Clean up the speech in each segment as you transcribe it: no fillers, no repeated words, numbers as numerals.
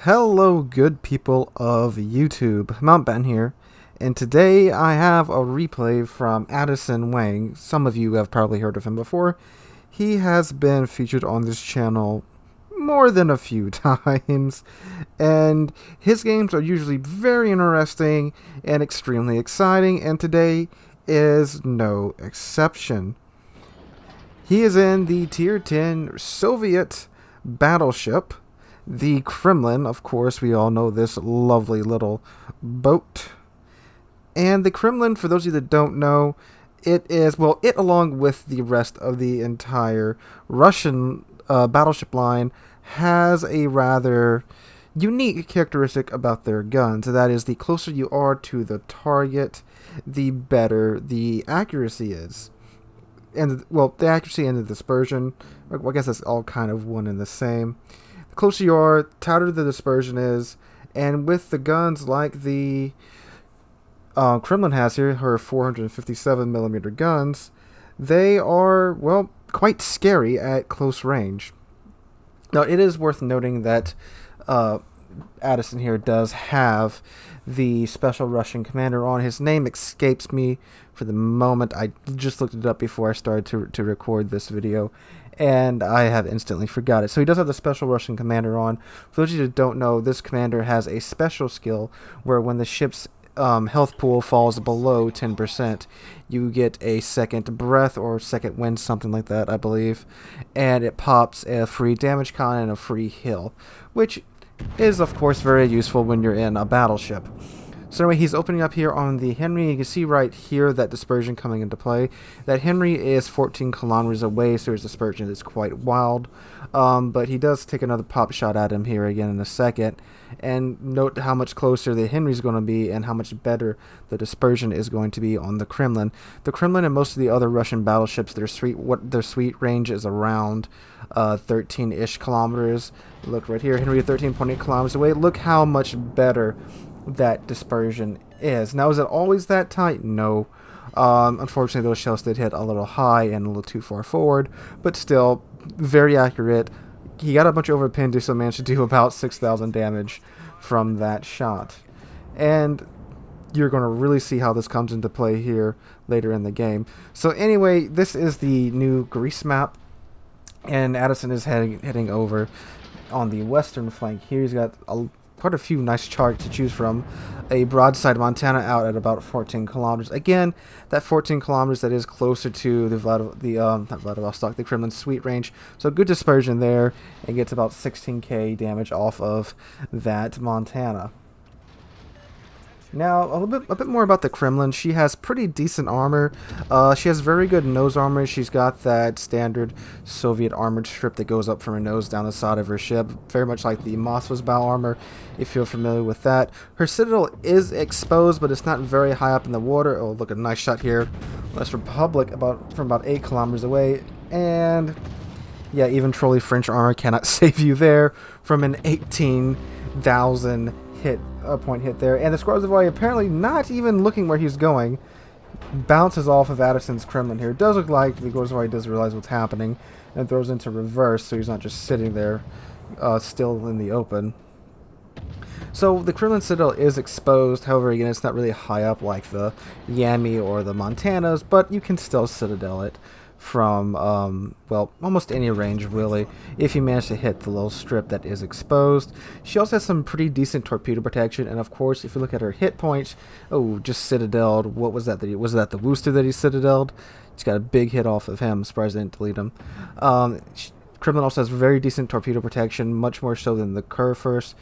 Hello, good people of YouTube. Mountbatten here, and today I have a replay from Addison Wang. Some of you have probably heard of him before. He has been featured on this channel more than a few times, and his games are usually very interesting and extremely exciting, and today is no exception. He is in the Tier 10 Soviet Battleship, the Kremlin. Of course, we all know this lovely little boat. And the Kremlin, for those of you that don't know, it is, well, it along with the rest of the entire Russian battleship line has a rather unique characteristic about their guns. That is, the closer you are to the target, the better the accuracy is. And, well, the accuracy and the dispersion, well, I guess that's all kind of one and the same. The closer you are, tighter the dispersion is, and with the guns like the Kremlin has here, her 457mm guns, they are, well, quite scary at close range. Now, it is worth noting that Addison here does have the special Russian commander on. His name escapes me for the moment. I just looked it up before I started to record this video, and I have instantly forgot it. So he does have the special Russian commander on. For those of you that don't know, this commander has a special skill where when the ship's health pool falls below 10%, you get a second breath or second wind, something like that, I believe, and it pops a free damage con and a free heal, which is of course very useful when you're in a battleship. So anyway, he's opening up here on the Henry. You can see right here that dispersion coming into play. That Henry is 14 kilometers away, so his dispersion is quite wild. But he does take another pop shot at him here again in a second. And note how much closer the Henry's going to be and how much better the dispersion is going to be on the Kremlin. The Kremlin and most of the other Russian battleships, their sweet range is around 13-ish kilometers. Look right here, Henry 13.8 kilometers away. Look how much better that dispersion is. Now, is it always that tight? No. Unfortunately, those shells did hit a little high and a little too far forward, but still very accurate. He got a bunch of overpinned, so managed to do about 6,000 damage from that shot. And you're going to really see how this comes into play here later in the game. So anyway, this is the new Greece map, and Addison is heading over on the western flank here. He's got quite a few nice charts to choose from. A broadside Montana out at about 14 kilometers. Again, that 14 kilometers, that is closer to the the Kremlin sweet range. So good dispersion there, and gets about 16k damage off of that Montana. Now, a bit more about the Kremlin. She has pretty decent armor. She has very good nose armor. She's got that standard Soviet armored strip that goes up from her nose down the side of her ship, very much like the Moskva's bow armor, if you're familiar with that. Her citadel is exposed, but it's not very high up in the water. Oh, look, a nice shot here. That's Republic from about 8 kilometers away, and yeah, even trolley French armor cannot save you there from an 18,000 point hit there. And the Squadron apparently not even looking where he's going, bounces off of Addison's Kremlin here. It does look like the Squadron does realize what's happening and throws into reverse, so he's not just sitting there still in the open. So the Kremlin citadel is exposed. However, again, it's not really high up like the Yami or the Montanas, but you can still citadel it from, well, almost any range, really, if you manage to hit the little strip that is exposed. She also has some pretty decent torpedo protection, and of course, if you look at her hit points, oh, just citadeled. What was that? Was that the Wooster that he citadeled? He's got a big hit off of him. Surprised I didn't delete him. Kremlin also has very decent torpedo protection, much more so than the Kurfürst.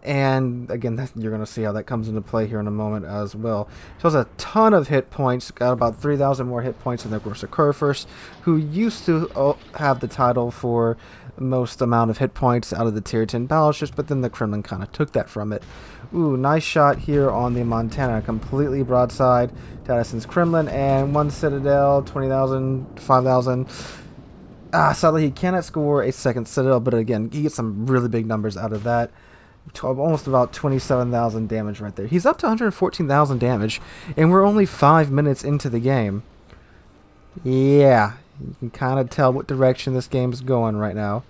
And again, you're going to see how that comes into play here in a moment as well. She has a ton of hit points, got about 3,000 more hit points than the Kurfürst, who used to have the title for most amount of hit points out of the Tier 10 battleships, but then the Kremlin kind of took that from it. Ooh, nice shot here on the Montana, completely broadside to Addison's Kremlin, and one citadel, 20,000, 5,000. Sadly, he cannot score a second citadel, but again, he gets some really big numbers out of that. Almost about 27,000 damage right there. He's up to 114,000 damage, and we're only 5 minutes into the game. Yeah, you can kind of tell what direction this game's going right now.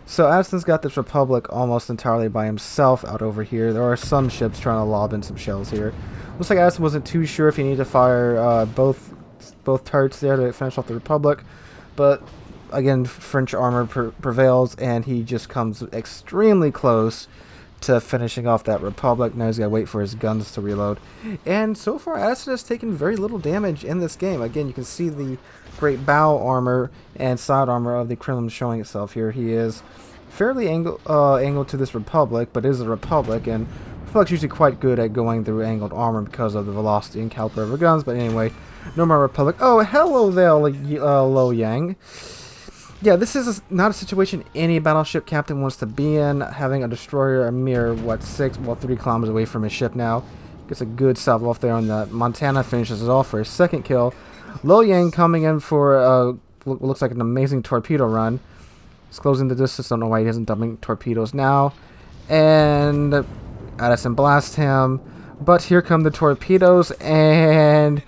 So Addison's got this Republic almost entirely by himself out over here. There are some ships trying to lob in some shells here. Looks like Addison wasn't too sure if he needed to fire both turrets there to finish off the Republic, but again, French armor prevails, and he just comes extremely close to finishing off that Republic. Now he's got to wait for his guns to reload. And so far, Addison has taken very little damage in this game. Again, you can see the great bow armor and side armor of the Kremlin showing itself here. He is fairly angled to this Republic, but is a Republic, and Republic's usually quite good at going through angled armor because of the velocity and caliber of her guns. But anyway, no more Republic. Oh, hello there, Lo Yang. Yeah, this is not a situation any battleship captain wants to be in, having a destroyer a mere, 3 kilometers away from his ship now. Gets a good salvo off there on the Montana, finishes it off for his second kill. Lo Yang coming in for what looks like an amazing torpedo run. He's closing the distance, don't know why he isn't dumping torpedoes now. And Addison blasts him, but here come the torpedoes, and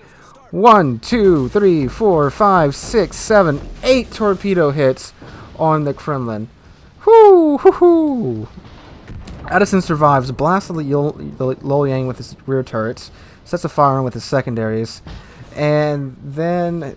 1, 2, 3, 4, 5, 6, 7, 8 torpedo hits on the Kremlin. Whoo, hoo, hoo. Addison survives, blasts the Lo Yang with his rear turrets, sets a fire on with his secondaries, and then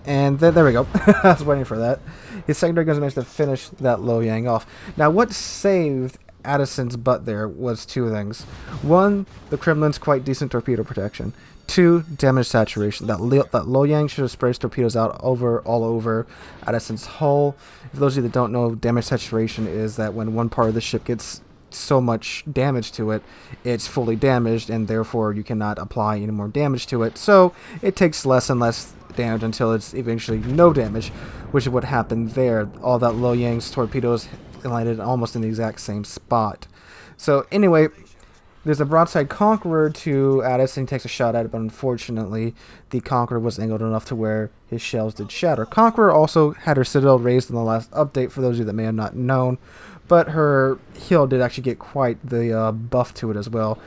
there we go. I was waiting for that. His secondary guns managed to finish that Lo Yang off. Now, what saved Addison's butt there was two things. One, the Kremlin's quite decent torpedo protection. Two, damage saturation. That Lo Yang should have sprayed torpedoes out all over Addison's hull. For those of you that don't know, damage saturation is that when one part of the ship gets so much damage to it, it's fully damaged, and therefore you cannot apply any more damage to it. So it takes less and less damage until it's eventually no damage, which is what happened there. All that Lo Yang's torpedoes landed almost in the exact same spot. So anyway, there's a broadside Conqueror to Addison. He takes a shot at it, but unfortunately the Conqueror was angled enough to where his shells did shatter. Conqueror also had her citadel raised in the last update, for those of you that may have not known, but her heel did actually get quite the buff to it as well.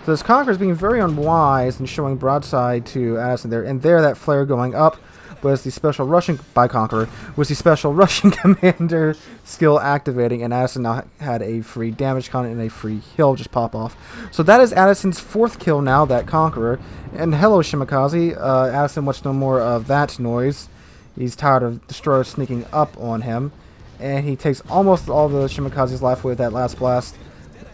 So this Conqueror is being very unwise and showing broadside to Addison there, and there that flare going up was the special Russian by Conqueror, was the special Russian commander skill activating, and Addison now had a free damage con and a free heal just pop off. So that is Addison's 4th kill now, that Conqueror. And hello, Shimakaze. Addison wants no more of that noise. He's tired of destroyers sneaking up on him, and he takes almost all the Shimakaze's life away with that last blast.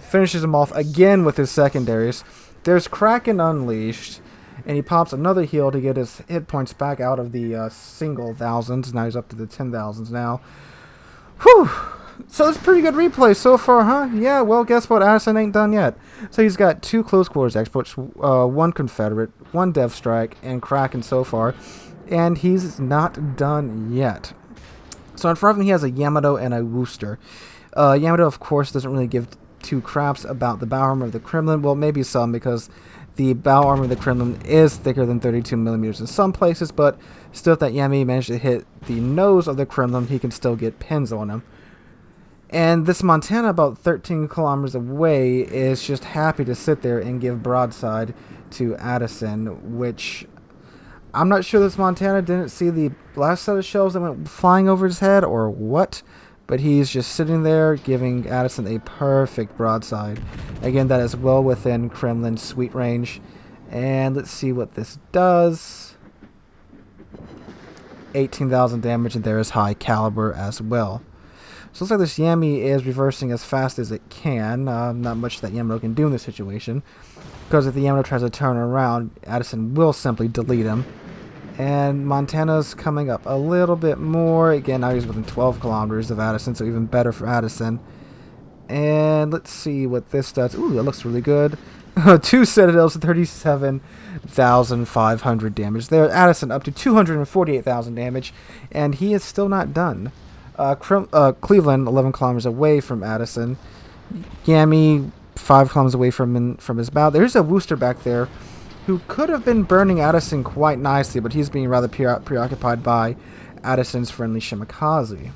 Finishes him off again with his secondaries. There's Kraken Unleashed, and he pops another heal to get his hit points back out of the single thousands. Now he's up to the 10,000s now. Whew! So it's pretty good replay so far, huh? Yeah, well, guess what? Addison ain't done yet. So he's got 2 close quarters exploits, 1 Confederate, 1 Dev Strike, and Kraken so far. And he's not done yet. So in front of him, he has a Yamato and a Worcester. Yamato, of course, doesn't really give 2 craps about the bow armor of the Kremlin. Well, maybe some, because the bow armor of the Kremlin is thicker than 32 millimeters in some places, but still, if that Yami managed to hit the nose of the Kremlin, he can still get pins on him. And this Montana, about 13 kilometers away, is just happy to sit there and give broadside to Addison, which I'm not sure this Montana didn't see the last set of shells that went flying over his head or what, but he's just sitting there giving Addison a perfect broadside. Again, that is well within Kremlin's sweet range. And let's see what this does. 18,000 damage, and there is high caliber as well. So it looks like this Yami is reversing as fast as it can. Not much that Yamato can do in this situation, because if the Yamato tries to turn around, Addison will simply delete him. And Montana's coming up a little bit more. Again, now he's within 12 kilometers of Addison, so even better for Addison. And let's see what this does. Ooh, that looks really good. 2 citadels, 37,500 damage there. Addison up to 248,000 damage, and he is still not done. Cleveland, 11 kilometers away from Addison. Yami, 5 kilometers away from his bow. There's a Worcester back there who could have been burning Addison quite nicely, but he's being rather preoccupied by Addison's friendly Shimakaze.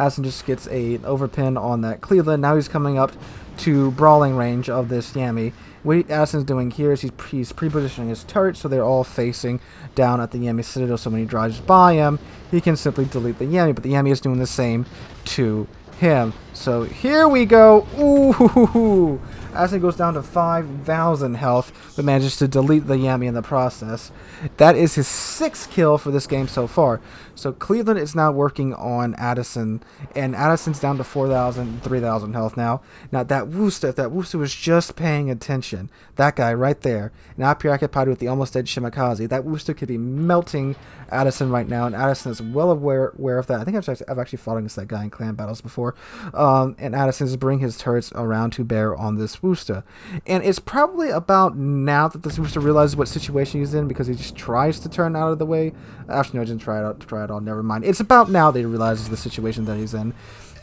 Addison just gets an overpin on that Cleveland. Now he's coming up to brawling range of this Yami. What Addison's doing here is he's pre-positioning his turret so they're all facing down at the Yami Citadel, so when he drives by him, he can simply delete the Yami, but the Yami is doing the same to him. So here we go. Ooh, Addison goes down to 5,000 health, but manages to delete the Yami in the process. That is his 6th kill for this game so far. So Cleveland is now working on Addison, and Addison's down to 4,000, 3,000 health now. Now that Wooster, if that Wooster was just paying attention, that guy right there, now preoccupied with the almost dead Shimakaze, that Wooster could be melting Addison right now, and Addison is well aware of that. I think I've actually fought against that guy in clan battles before. And Addison is bringing his turrets around to bear on this Wooster. And it's probably about now that this Wooster realizes what situation he's in, because he just tries to turn out of the way. Actually, no, he didn't try it all. Never mind. It's about now that he realizes the situation that he's in.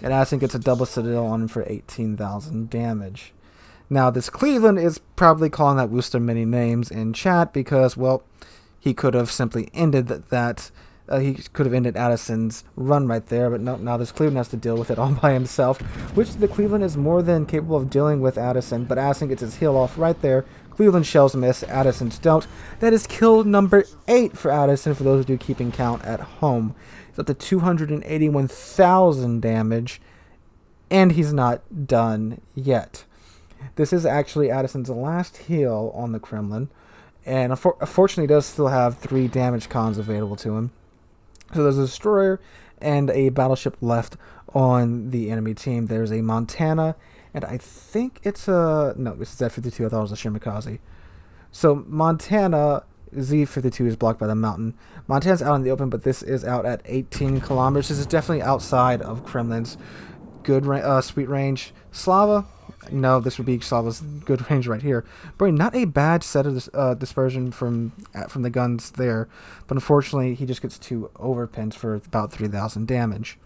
And Addison gets a double Citadel on him for 18,000 damage. Now, this Cleveland is probably calling that Wooster many names in chat because, well, he could have simply ended that. He could have ended Addison's run right there, but no, now this Cleveland has to deal with it all by himself, which the Cleveland is more than capable of dealing with Addison, but Addison gets his heal off right there. Cleveland shells miss, Addison's don't. That is kill number 8 for Addison, for those of you keeping count at home. He's up to 281,000 damage, and he's not done yet. This is actually Addison's last heal on the Kremlin, and unfortunately he does still have 3 damage cons available to him. So there's a destroyer and a battleship left on the enemy team. There's a Montana, and I think it's a... No, this is Z-52. I thought it was a Shimakaze. So Montana, Z-52 is blocked by the mountain. Montana's out in the open, but this is out at 18 kilometers. This is definitely outside of Kremlin's good sweet range. Slava... No, this would be Slava's good range right here. But not a bad set of dispersion from the guns there. But unfortunately, he just gets 2 overpins for about 3,000 damage.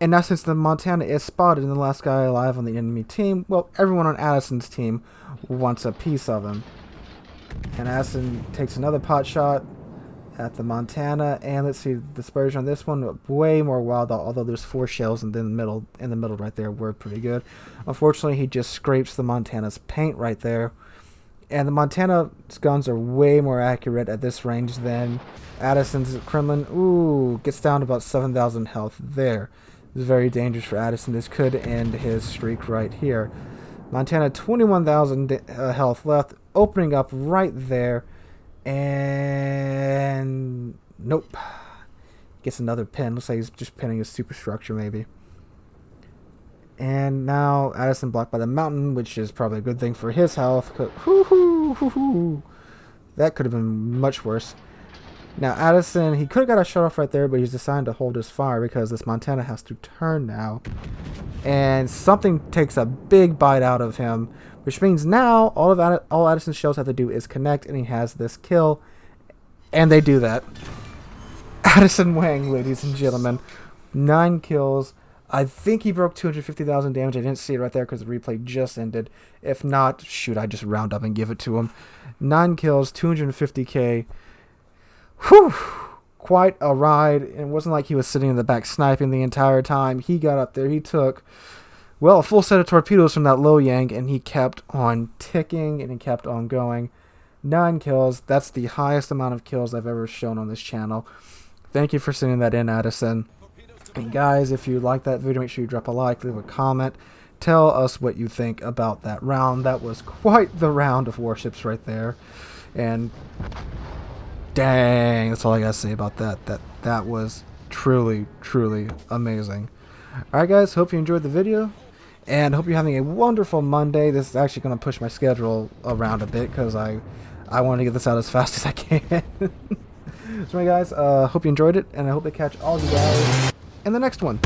And now since the Montana is spotted and the last guy alive on the enemy team, well, everyone on Addison's team wants a piece of him. And Addison takes another pot shot at the Montana, and let's see, the dispersion on this one way more wild, although there's 4 shells in the middle right there were pretty good. Unfortunately, he just scrapes the Montana's paint right there, and the Montana's guns are way more accurate at this range than Addison's Kremlin. Ooh, gets down to about 7,000 health there. This is very dangerous for Addison. This could end his streak right here. Montana 21,000 health left, opening up right there. And nope, gets another pin. Looks like he's just pinning his superstructure maybe. And now Addison blocked by the mountain, which is probably a good thing for his health. That could have been much worse. Now Addison, he could have got a shot off right there, but he's decided to hold his fire because this Montana has to turn now. And something takes a big bite out of him, which means now all Addison's shells have to do is connect, and he has this kill. And they do that. Addison Wang, ladies and gentlemen. 9 kills. I think he broke 250,000 damage. I didn't see it right there because the replay just ended. If not, shoot, I'd just round up and give it to him. 9 kills, 250k. Whew! Quite a ride. It wasn't like he was sitting in the back sniping the entire time. He got up there. He took... well, a full set of torpedoes from that Lo Yang, and he kept on ticking, and he kept on going. 9 kills. That's the highest amount of kills I've ever shown on this channel. Thank you for sending that in, Addison. And guys, if you like that video, make sure you drop a like, leave a comment. Tell us what you think about that round. That was quite the round of warships right there. And dang, that's all I gotta say about that. That was truly, truly amazing. Alright guys, hope you enjoyed the video. And hope you're having a wonderful Monday. This is actually going to push my schedule around a bit because I want to get this out as fast as I can. So guys, hope you enjoyed it, and I hope to catch all of you guys in the next one.